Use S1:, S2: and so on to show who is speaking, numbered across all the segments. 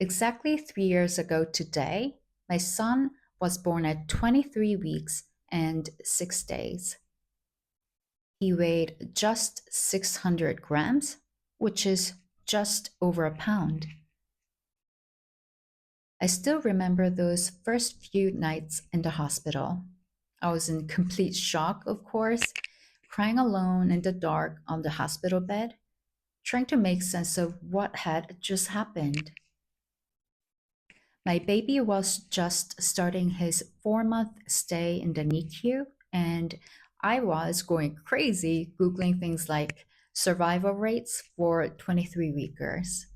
S1: Exactly 3 years ago today, my son was born at 23 weeks and 6 days. He weighed just 600 grams, which is just over a pound. I still remember those first few nights in the hospital. I was in complete shock, of course, crying alone in the dark on the hospital bed, trying to make sense of what had just happened. My baby was just starting his 4 month stay in the NICU, and I was going crazy Googling things like survival rates for 23 weekers.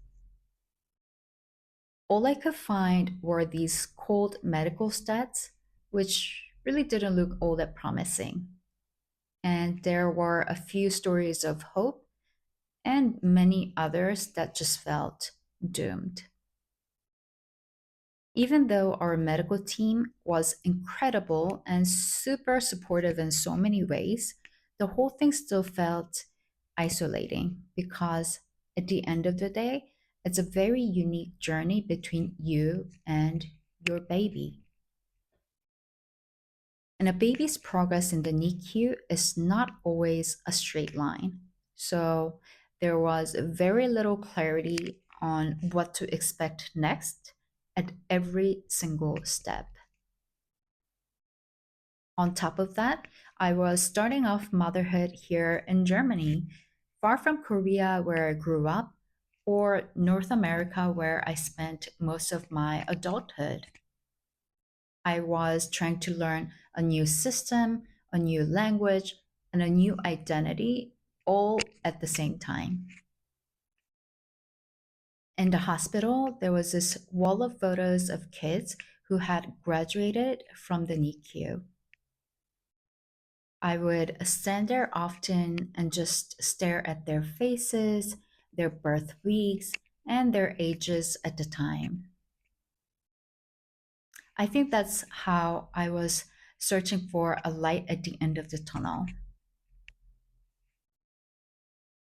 S1: All I could find were these cold medical stats, which really didn't look all that promising. And there were a few stories of hope and many others that just felt doomed. Even though our medical team was incredible and super supportive in so many ways, the whole thing still felt isolating because at the end of the day, it's a very unique journey between you and your baby. And a baby's progress in the NICU is not always a straight line. So there was very little clarity on what to expect next at every single step. On top of that, I was starting off motherhood here in Germany, far from Korea, where I grew up, or North America, where I spent most of my adulthood. I was trying to learn a new system, a new language, and a new identity all at the same time. In the hospital, there was this wall of photos of kids who had graduated from the NICU. I would stand there often and just stare at their faces, their birth weeks, and their ages at the time. I think that's how I was searching for a light at the end of the tunnel.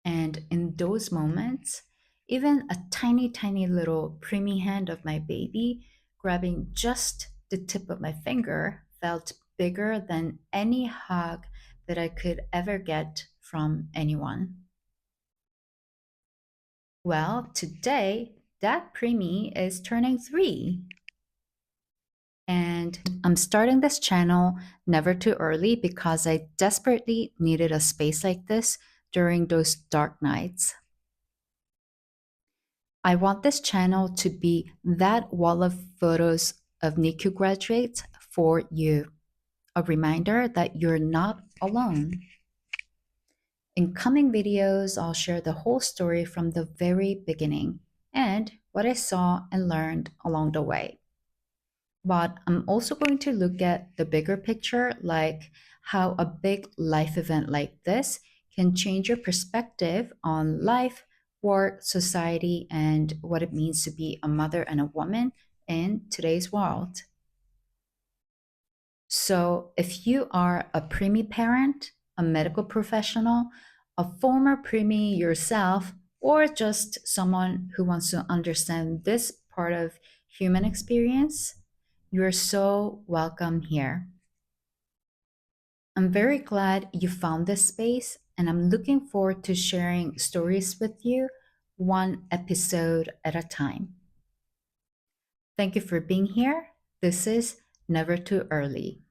S1: And in those moments, even a tiny, tiny little preemie hand of my baby grabbing just the tip of my finger felt bigger than any hug that I could ever get from anyone. Well, today, that preemie is turning 3. And I'm starting this channel never too early because I desperately needed a space like this during those dark nights. I want this channel to be that wall of photos of NICU graduates for you, a reminder that you're not alone. In coming videos, I'll share the whole story from the very beginning and what I saw and learned along the way. But I'm also going to look at the bigger picture, like how a big life event like this can change your perspective on life, work, society, and what it means to be a mother and a woman in today's world. So, if you are a preemie parent, a medical professional, a former preemie yourself, or just someone who wants to understand this part of human experience, you're so welcome here. I'm very glad you found this space, and I'm looking forward to sharing stories with you, one episode at a time. Thank you for being here. This is Never Too Early.